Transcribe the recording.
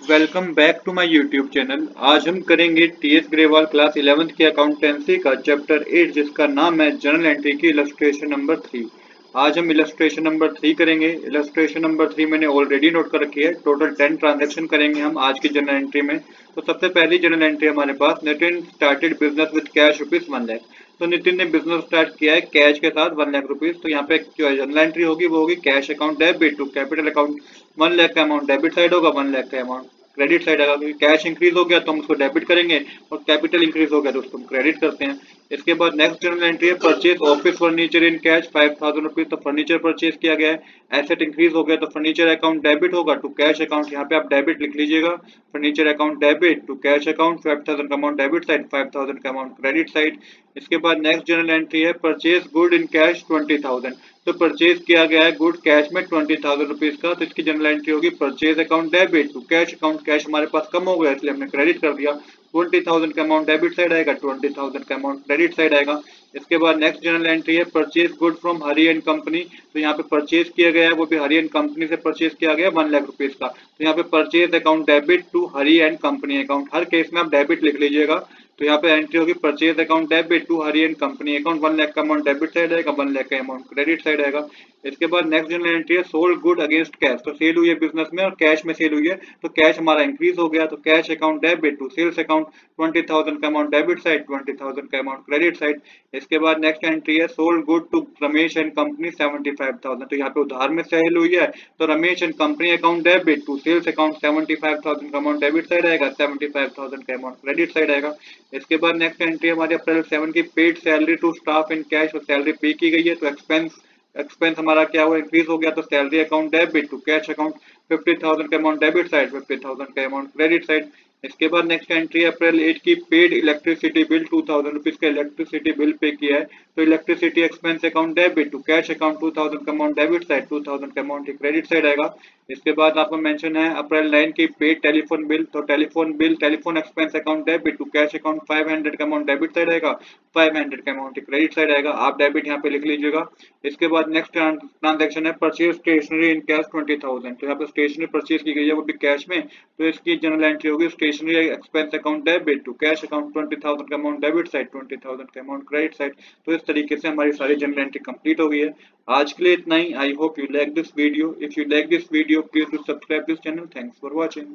Welcome back to my YouTube channel. आज हम करेंगे टीएस ग्रेवाल क्लास 11th की अकाउंटेंसी का चैप्टर 8 जिसका नाम है जनरल एंट्री की इलस्ट्रेशन नंबर 3। आज हम इलस्ट्रेशन नंबर 3 करेंगे। इलस्ट्रेशन नंबर 3 मैंने ऑलरेडी नोट कर रखी है। टोटल 10 ट्रांजैक्शन करेंगे हम आज की जनरल एंट्री में। तो सबसे पहली जनरल एंट्री हमारे पास, Nitin started business with cash ₹1 lakh. तो नितिन ने बिजनेस स्टार्ट किया है कैश के साथ ₹1 लाख। तो यहाँ पे जो जनरल एंट्री होगी वो होगी cash account debit to capital account. 1 lakh का अमाउंट डेबिट साइड होगा, 1 लाख का अमाउंट क्रेडिट साइड आएगा, क्योंकि कैश इंक्रीज हो गया तो हम उसको डेबिट करेंगे और कैपिटल इंक्रीज हो गया तो उसको हम क्रेडिट करते हैं। इसके बाद नेक्स्ट जनरल एंट्री है purchase office furniture in cash ₹5000। तो फर्नीचर परचेज किया गया है, एसेट इंक्रीज हो गया तो फर्नीचर अकाउंट डेबिट होगा टू कैश अकाउंट। यहाँ पे आप डेबिट लिख लीजिएगा, furniture account debit to cash account. 5000 का अमाउंट डेबिट साइड, 5000 का अमाउंट क्रेडिट साइड। इसके बाद नेक्स्ट जनरल एंट्री है परचेज गुड इन कैश 20,000। तो परचेज किया गया है गुड कैश में 20,000 रुपीज का। तो इसकी जनरल एंट्री होगी purchase account debit to cash account. Cash हमारे पास कम हो गया इसलिए हमने क्रेडिट कर दिया। 20,000 का अमाउंट डेबिट साइड आएगा, 20,000 का अमाउंट क्रेडिट साइड आएगा। इसके बाद नेक्स्ट जनरल एंट्री है purchase good from Hari and company. तो यहाँ पे परचेज किया गया है वो भी हरी एंड कंपनी से परचेज किया गया 1 लाख रुपीज का। तो यहाँ पे purchase account debit to Hari and company account. हर केस में आप डेबिट लिख लीजिएगा। तो यहाँ पे एंट्री होगी purchase account debit to Hari and company account. 1 lakh का अमाउंट डेबिट साइड आएगा, 1 लाख का अमाउंट क्रेडिट साइड आएगा। इसके बाद नेक्स्ट जनरल एंट्री है सोल्ड गुड अगेंस्ट कैश। तो सेल हुई है बिजनेस में और कैश में सेल हुई है, तो कैश हमारा इंक्रीज हो गया। तो cash account debit to sales account. 20,000 का अमाउंट डेबिट साइड, 20,000 का अमाउंट क्रेडिट साइड। इसके बाद नेक्स्ट एंट्री है sold good to Ramesh and company 75,000। तो यहाँ पे उधार में सेल हुई है तो Ramesh and company account debit to sales account. 75,000 का अमाउंट डेबिट साइड आएगा, 75,000 का अमाउंट क्रेडिट साइड आएगा। इसके बाद नेक्स्ट एंट्री हमारी अप्रैल 7 की paid salary to staff in cash. तो सैलरी पे की गई है तो एक्सपेंस हमारा क्या हुआ, इंक्रीज हो गया। तो salary account debit to cash account. 50,000 का अमाउंट डेबिट साइड, 50,000 का अमाउंट क्रेडिट साइड। इसके बाद नेक्स्ट एंट्री अप्रैल 8 की पेड इलेक्ट्रिसिटी बिल 2,000 रुपीज का इलेक्ट्रिसिटी बिल पे किया है। तो electricity expense account debit to cash account. 2,000 का अमाउंट डेबिट साइड, 2,000 का अमाउंट क्रेडिट साइड आएगा। इसके बाद आपको मेंशन है अप्रैल 9 की पेड टेलीफोन बिल। तो telephone bill telephone expense account debit to cash account. 500 का अमाउंट डेबिट साइड आएगा, 500 का अमाउंट क्रेडिट साइड आएगा। आप डेबिट यहाँ पे लिख लीजिएगा। इसके बाद नेक्स्ट ट्रांजेक्शन है परचेज स्टेशनरी इन कैश 20,000। तो यहाँ पे स्टेशनरी परचेज की गई है वो भी कैश में, तो इसकी जनरल एंट्री होगी stationery expense account debit to cash account. 20,000 का अमाउंट डेबिट साइड, 20,000 का अमाउंट क्रेडिट साइड। तो इस तरीके से हमारी सारी जनरल एंट्री कंप्लीट हो गई है। आज के लिए इतना ही। I hope you like this video. If you like this video please do subscribe this channel. Thanks for watching.